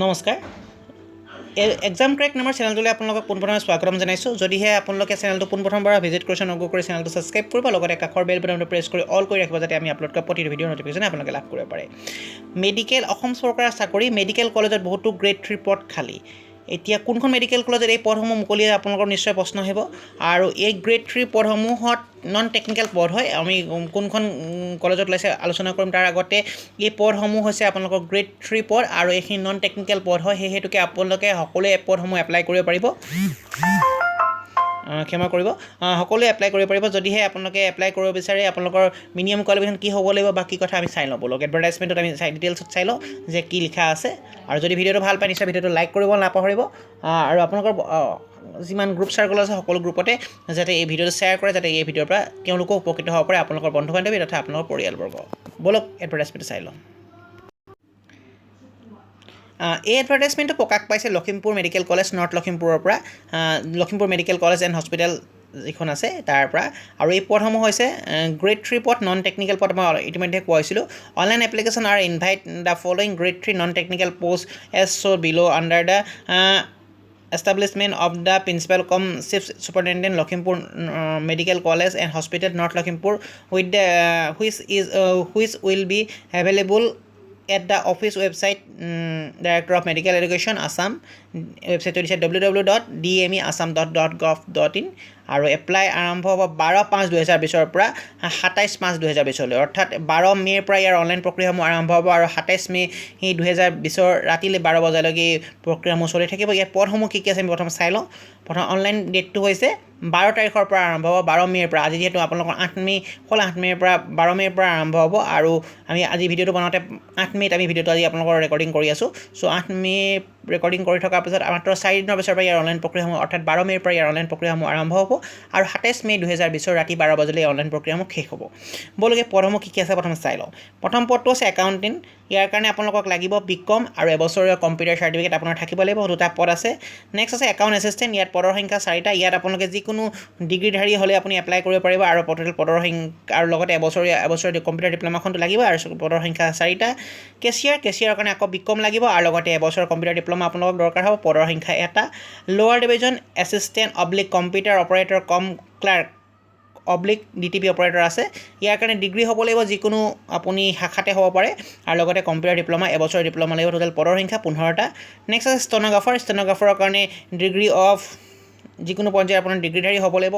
নমস্কাৰ exam crack নামৰ চেনেলটোলৈ আপোনালোকক পোনপ্ৰথমে স্বাগতম জনাইছোঁ যদিহে আপোনালোকে চেনেলটো পোনপ্ৰথমবাৰ ভিজিট কৰিছে অনুগ্ৰহ কৰি চেনেলটো ছাবস্ক্ৰাইব কৰিব লগতে কাষৰ বেল বাটনটো প্ৰেছ কৰি অল কৰি ৰাখিব যাতে আমি আপলোড কৰা প্ৰতিটো ভিডিঅ'ৰ নটিফিকেশ্যন আপোনালোকে লাভ কৰিব পাৰে মেডিকেল অসম চৰকাৰৰ চাকৰি মেডিকেল কলেজত বহুতো গ্ৰেড 3 পদ খালী এতিয়া কোনখন মেডিকেল কলেজত এই পদসমূহ মুকলি আপোনালোকৰ নিশ্চয় প্ৰশ্ন আহিব আৰু এই গ্ৰেড 3 পদসমূহত নন টেকনিক্যাল পদ হয় আমি কোনখন কলেজত ওলাইছে আলোচনা কৰিম তাৰ আগতে এই পদসমূহ হৈছে আপোনালোকৰ গ্ৰেড 3 পদ আৰু এইখিনি নন টেকনিক্যাল পদ হয় সেই হেতুকে আপোনালোকে সকলোৱে এই পদসমূহ এপ্লাই কৰিব পাৰিব ক্ষমা কৰিব সকলোৱে এপ্লাই কৰিব পাৰিব যদিহে আপোনালোকে এপ্লাই কৰিব বিচাৰে আপোনালোকৰ মিনিমাম কোৱালিফিকেশ্যন কি হ'ব লাগিব বা কি কথা আমি চাই লওঁ বলক এডভাৰটাইজমেণ্টত আমি ডিটেইলছত চাই লওঁ যে কি লিখা আছে আৰু যদি ভিডিঅ'টো ভাল পায় নিশ্চয় ভিডিঅ'টো লাইক কৰিব নাপাহৰিব আৰু আপোনালোকৰ যিমান গ্ৰুপ চাৰ্কল আছে সকলো গ্ৰুপতে যাতে এই ভিডিঅ'টো শ্বেয়াৰ কৰে যাতে এই ভিডিঅ'ৰ পৰা তেওঁলোকো উপকৃত হ'ব পাৰে আপোনালোকৰ বন্ধু বান্ধৱী তথা আপোনালোকৰ পৰিয়ালবৰ্গ বলক এডভাৰটাইজমেণ্টটো চাই লওঁ এই এডভাৰটাইজমেণ্টটো প্ৰকাশ পাইছে লখিমপুৰ মেডিকেল কলেজ নৰ্থ লখিমপুৰৰ পৰা Lakhimpur medical college and hospital যিখন আছে তাৰ পৰা আৰু এই পদসমূহ হৈছে গ্ৰেড 3 পদ নন টেকনিক্যাল পদ মই ইতিমধ্যে কৈছিলোঁ অনলাইন এপ্লিকেশ্যন আৰ invite the following grade 3 non technical post as show' below' under the establishment of the principal cum chief superintendent Lakhimpur Medical College and Hospital North Lakhimpur with the which will be available at the office website Director of Medical Education Assam website is www.dmeassam.gov.in আৰু apply আৰম্ভ হ'ব 12/5/2020 পৰা 27/5/2020 অৰ্থাৎ 12 মে'ৰ পৰা ইয়াৰ online প্ৰক্ৰিয়াসমূহ আৰম্ভ হ'ব আৰু 27 মে' 2020 ৰাতিলৈ 12 বজালৈকে প্ৰক্ৰিয়াসমূহ চলি থাকিব ইয়াৰ পদসমূহ কি আছে আমি প্ৰথম চাই লওঁ প্ৰথম অনলাইন ডেটটো হৈছে 12 তাৰিখৰ পৰা আৰম্ভ হ'ব 12 মে'ৰ পৰা আজি যিহেতু আপোনালোকৰ 8 মে' হ'ল 8 মে'ৰ পৰা 12 মে'ৰ পৰা আৰম্ভ হ'ব আৰু আমি আজি ভিডিঅ'টো বনাওঁতে 8 মে'ত আমি ভিডিঅ'টো আজি আপোনালোকৰ ৰেকৰ্ডিং কৰি আছোঁ চ' 8 মে' ৰেকৰ্ডিং কৰি থকাৰ পিছত মাত্ৰ 4 দিনৰ পিছৰ পৰা ইয়াৰ অনলাইন প্ৰক্ৰিয়াসমূহ অৰ্থাৎ 12 মে'ৰ পৰা ইয়াৰ অনলাইন প্ৰক্ৰিয়াসমূহ আৰম্ভ হ'ব আৰু 27 মে' 2020 ৰাতি 12 বজালৈ অনলাইন প্ৰক্ৰিয়াসমূহ শেষ হ'ব বলকে পদসমূহ কি আছে প্ৰথম চাই লওঁ প্ৰথম পদটো আছে একাউণ্টেণ্ট ইয়াৰ কাৰণে আপোনালোকক লাগিব বিকম আৰু এবছৰীয়া কম্পিউটাৰ চাৰ্টিফিকেট আপোনাৰ থাকিব লাগিব দুটা পদ আছে নেক্সট আছে একাউণ্ট এছিষ্টেণ্ট ইয়াত পদৰ সংখ্যা 4টা ইয়াত আপোনালোকে যিকোনো ডিগ্ৰীধাৰী হ'লে আপুনি এপ্লাই কৰিব পাৰিব আৰু পদৰ সংখ্যা আৰু লগতে এবছৰীয়া কম্পিউটাৰ ডিপ্ল'মাখনটো লাগিব আৰু পদৰ সংখ্যা 4টা কেচিয়াৰৰ কাৰণে আকৌ বিকম লাগিব আৰু লগতে এবছৰ কম্পিউটাৰ ডিপ্ল'মা আপোনালোকক দৰকাৰ হ'ব পদৰ সংখ্যা 1টা lower division assistant oblique computer operator cum clerk oblique DTP operator আছে ইয়াৰ কাৰণে ডিগ্ৰী হ'ব লাগিব যিকোনো আপুনি শাখাতে হ'ব পাৰে আৰু লগতে কম্পিউটাৰ ডিপ্ল'মা এবছৰ ডিপ্ল'মা লাগিব টোটেল পদৰ সংখ্যা 15টা নেক্সট আছে ষ্টেন'গ্ৰাফাৰৰ কাৰণে ডিগ্ৰী অফ যিকোনো পৰ্যায়ৰ আপোনাৰ ডিগ্ৰীধাৰী হ'ব লাগিব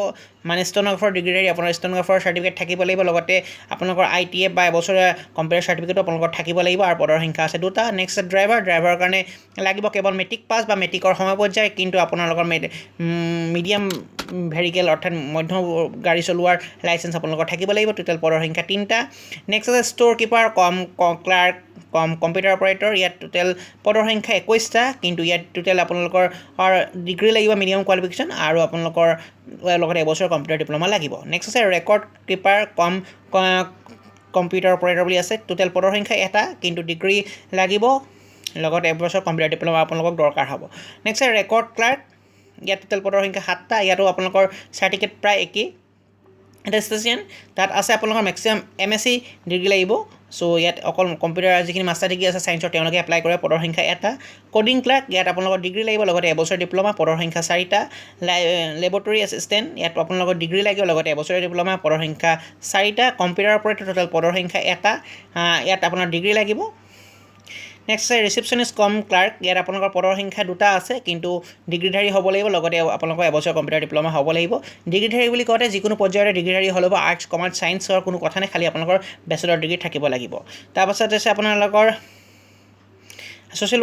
মানে ষ্টেন'গ্ৰাফাৰ ডিগ্ৰীধাৰী আপোনাৰ ষ্টেন'গ্ৰাফাৰ চাৰ্টিফিকেট থাকিব লাগিব লগতে আপোনালোকৰ ITF বা এবছৰীয়া কম্পিউটাৰ চাৰ্টিফিকেটো আপোনালোকৰ থাকিব লাগিব আৰু পদৰ সংখ্যা আছে দুটা নেক্সট ড্ৰাইভাৰৰ কাৰণে লাগিব কেৱল মেট্ৰিক পাছ বা মেট্ৰিকৰ সময় পৰ্যায় কিন্তু আপোনালোকৰ মিডিয়াম ভেহিকেল অৰ্থাৎ মধ্যম গাড়ী চলোৱাৰ লাইচেঞ্চ আপোনালোকৰ থাকিব লাগিব টোটেল পদৰ সংখ্যা 3টা নেক্সট আছে ষ্ট'ৰ কিপাৰ কম ক্লাৰ্ক কম কম্পিউটাৰ অপাৰেটৰ ইয়াত টোটেল পদৰ সংখ্যা 21টা কিন্তু ইয়াত টোটেল আপোনালোকৰ ডিগ্ৰী লাগিব মিনিমাম কোৱালিফিকেশ্যন আৰু আপোনালোকৰ লগতে এবছৰ কম্পিউটাৰ ডিপ্ল'মা লাগিব নেক্সট আছে ৰেকৰ্ড কিপাৰ কম কম্পিউটাৰ অপাৰেটৰ বুলি আছে টোটেল পদৰ সংখ্যা 1টা কিন্তু ডিগ্ৰী লাগিব লগতে এবছৰ কম্পিউটাৰ ডিপ্ল'মা আপোনালোকক দৰকাৰ হ'ব নেক্সট আছে ৰেকৰ্ড ক্লাৰ্ক ইয়াত টোটেল পদৰ সংখ্যা 7টা ইয়াতো আপোনালোকৰ চাৰ্টিফিকেট প্ৰায় একেই এটেষ্টেশ্যন তাত আছে আপোনালোকৰ মেক্সিমাম MSc ডিগ্ৰী লাগিব চ' ইয়াত অকল কম্পিউটাৰ যিখিনি মাষ্টাৰ ডিগ্ৰী আছে ছায়েন্সৰ তেওঁলোকে এপ্লাই কৰে পদৰ সংখ্যা 1টা কোডিং ক্লাৰ্ক ইয়াত আপোনালোকৰ ডিগ্ৰী লাগিব লগতে এবছৰ ডিপ্ল'মা পদৰ সংখ্যা 4টা লেবৰেটৰী এছিষ্টেণ্ট ইয়াত আপোনালোকৰ ডিগ্ৰী লাগিব লগতে এবছৰীয়া ডিপ্ল'মা পদৰ সংখ্যা 4টা কম্পিউটাৰ অপাৰেটৰ টোটেল পদৰ সংখ্যা 1টা ইয়াত আপোনাৰ ডিগ্ৰী লাগিব নেক্সট আছে ৰিচেপশ্যনিষ্ট কম ক্লাৰ্ক ইয়াত আপোনালোকৰ পদৰ সংখ্যা 2টা আছে কিন্তু ডিগ্ৰীধাৰী হ'ব লাগিব লগতে আপোনালোকৰ এবছৰ কম্পিউটাৰ ডিপ্ল'মা হ'ব লাগিব ডিগ্ৰীধাৰী বুলি কওঁতে যিকোনো পৰ্যায়ৰ ডিগ্ৰীধাৰী হ'লেও আৰ্টছ কমাৰ্চ ছায়েন্সৰ কোনো কথা নাই খালি আপোনালোকৰ বেচেলৰ ডিগ্ৰী থাকিব লাগিব তাৰপাছত আছে আপোনালোকৰ ছ'চিয়েল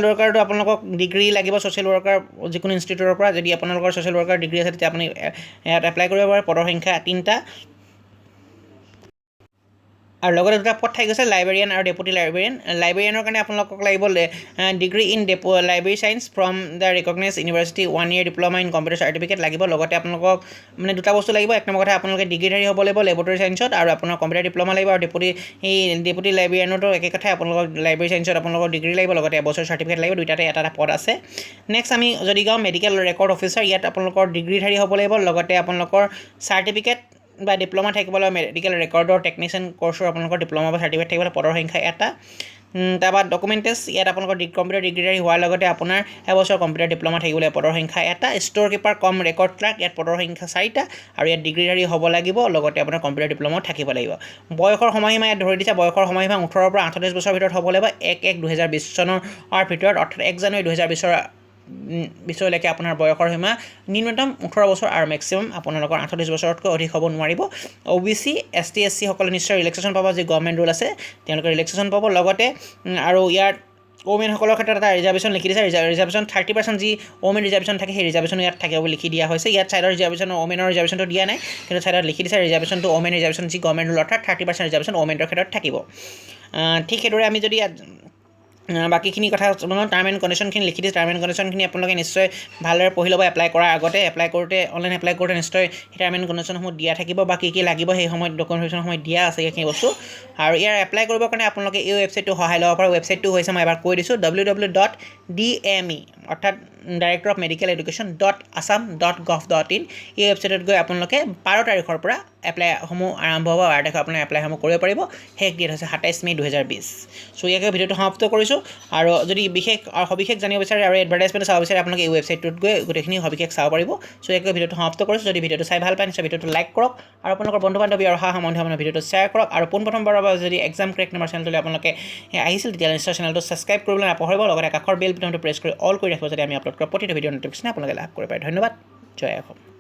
ৱৰ্কাৰটো আপোনালোকক ডিগ্ৰী লাগিব ছ'চিয়েল ৱৰ্কাৰ যিকোনো ইনষ্টিটিউটৰ পৰা যদি আপোনালোকৰ ছ'চিয়েল ৱৰ্কাৰ ডিগ্ৰী আছে তেতিয়া আপুনি ইয়াত এপ্লাই কৰিব পাৰে পদৰ সংখ্যা 3টা আৰু লগতে দুটা পদ থাকি গৈছে লাইব্ৰেৰিয়ান আৰু ডেপুটি লাইব্ৰেৰিয়ানৰ কাৰণে আপোনালোকক লাগিব degree in library science from the recognise university 1 year diploma in computer certificate লাগিব লগতে আপোনালোকক মানে দুটা বস্তু লাগিব এক নম্বৰ কথা আপোনালোকে ডিগ্ৰীধাৰী হ'ব লাগিব লেবৰেটৰী ছায়েন্সত আৰু আপোনাৰ কম্পিউটাৰ ডিপ্ল'মা লাগিব আৰু ডেপুটি লাইব্ৰেৰিয়ানতো একে কথাই আপোনালোকক লাইব্ৰেৰী ছায়েন্সত আপোনালোকৰ ডিগ্ৰী লাগিব লগতে এবছৰ চাৰ্টিফিকেট লাগিব দুইটাতে এটা পদ আছে নেক্সট আমি যদি গাওঁ মেডিকেল ৰেকৰ্ড অফিচাৰ ইয়াত আপোনালোকৰ ডিগ্ৰীধাৰী হ'ব লাগিব লগতে আপোনালোকৰ চাৰ্টিফিকেট বা ডিপ্ল'মা থাকিব লাগিব মেডিকেল ৰেকৰ্ডৰ টেকনিচিয়ান কোৰ্চৰ আপোনালোকৰ ডিপ্ল'মা বা চাৰ্টিফিকেট থাকিব পদৰ সংখ্যা 1টা তাৰপৰা ডকুমেণ্টেজ ইয়াত আপোনালোকৰ কম্পিউটাৰ ডিগ্ৰীধাৰী হোৱাৰ লগতে আপোনাৰ এবছৰ কম্পিউটাৰ ডিপ্ল'মা থাকিব লাগিব, পদৰ সংখ্যা 1টা, ষ্ট'ৰ কিপাৰ কম ৰেকৰ্ড ক্লাৰ্ক ইয়াত পদৰ সংখ্যা 4টা, আৰু ইয়াত ডিগ্ৰীধাৰী হ'ব লাগিব, লগতে আপোনাৰ কম্পিউটাৰ ডিপ্ল'মাও থাকিব লাগিব। বয়সৰ সময়সীমা ইয়াত ধৰি দিছে, বয়সৰ সময়সীমা 18ৰ পৰা 48 বছৰৰ ভিতৰত হ'ব লাগিব 1/1/2020 চনৰ ভিতৰত, অৰ্থাৎ 1 জানুৱাৰী 2020লৈকে আপোনাৰ বয়সৰ সীমা নিম্নতম 18 বছৰ আৰু মেক্সিমাম আপোনালোকৰ 48 বছৰতকৈ অধিক হ'ব নোৱাৰিব। OBC ST SC সকলে নিশ্চয় ৰিলেক্সেশ্যন পাব, যি গভৰ্ণমেণ্ট ৰুল আছে তেওঁলোকে ৰিলেক্সেশ্যন পাব। লগতে আৰু ইয়াত ওমেনসকলৰ ক্ষেত্ৰত এটা ৰিজাৰ্ভেশ্যন লিখি দিছে, ৰিজাৰ্ভেশ্যন 30% যি ওমেন ৰিজাৰ্ভেশ্যন থাকে সেই ৰিজাৰ্ভেশ্যন ইয়াত থাকে বুলি লিখি দিয়া হৈছে। ইয়াত ছাইডৰ ৰিজাৰ্ভেশ্যন ওমেনৰ ৰিজাৰ্ভেশ্যনটো দিয়া নাই, কিন্তু ছাইডত লিখি দিছে ৰিজাৰ্ভেশ্যনটো ওমেন ৰিজাৰ্ভেশ্যন যি গভৰ্ণমেণ্ট ৰুল, অৰ্থাৎ 30% ৰিজাৰ্ভেশ্যন ওমেনৰ ক্ষেত্ৰত থাকিব। ঠিক সেইদৰে আমি যদি বাকীখিনি কথা টাৰ্ম এণ্ড কণ্ডিশ্যনখিনি লিখি দিছে, টাৰ্ম এণ্ড কণ্ডিশ্যনখিনি আপোনালোকে নিশ্চয় ভালদৰে পঢ়ি ল'ব। এপ্লাই কৰাৰ আগতে অনলাইন এপ্লাই কৰোঁতে নিশ্চয় সেই টাৰ্ম এণ্ড কণ্ডিশ্যনসমূহ দিয়া থাকিব, বা কি লাগিব সেই সময়ত ডকুমেণ্টেশ্যন সময় দিয়া আছে সেইখিনি বস্তু। আৰু ইয়াৰ এপ্লাই কৰিবৰ কাৰণে আপোনালোকে এই ৱেবছাইটটো সহায় ল'ব পাৰে। ৱেবছাইটটো হৈছে মই এবাৰ কৈ দিছোঁ www.dme অৰ্থাৎ director of medical education .assam.gov.in। এই ৱেবছাইটত গৈ আপোনালোকে 12 তাৰিখৰ পৰা এপ্লাইসমূহ আৰম্ভ হ'ব, 12 তাৰিখৰ আপোনাৰ এপ্লাইসমূহ কৰিব পাৰিব। শেষ ডেট হৈছে 27 মে' 2020। চ' ইয়াকে ভিডিঅ'টো সমাপ্ত কৰিছোঁ। আৰু যদি সবিশেষ জানিব বিচাৰে আৰু এডভাৰটাইজমেণ্ট চাব বিচাৰে আপোনালোকে এই ৱেবছাইটটোত গৈ গোটেইখিনি সবিশেষ চাব পাৰিব। চ' ইয়াকে ভিডিঅ'টো সমাপ্ত কৰিছোঁ। যদি ভিডিঅ'টো চাই ভাল পায় নিশ্চয় ভিডিঅ'টো লাইক কৰক, আৰু আপোনালোকৰ বন্ধু বান্ধৱী আৰু সম্বন্ধীয় ভিডিঅ'টো শ্বেয়াৰ কৰক। আৰু পোনপ্ৰথমবাৰৰ বাবে যদি এক্সাম ক্ৰেক নামৰ চেনেলটোলৈ আপোনালোকে আহিছিল তেতিয়াহ'লে নিশ্চয় চেনেলটো ছাবস্ক্ৰাইব কৰিবলৈ নাপাহৰিব, লগতে কাষৰ বেল বুটামটো প্ৰেছ কৰি অল কৰি ৰাখিব, যাতে আমি আপলোড কৰা প্ৰতিটো ভিডিঅ'ৰ ন'টিফিকেশ্যন আপোনালোকে লাভ কৰিব পাৰে। ধন্যবাদ। জয় অসম।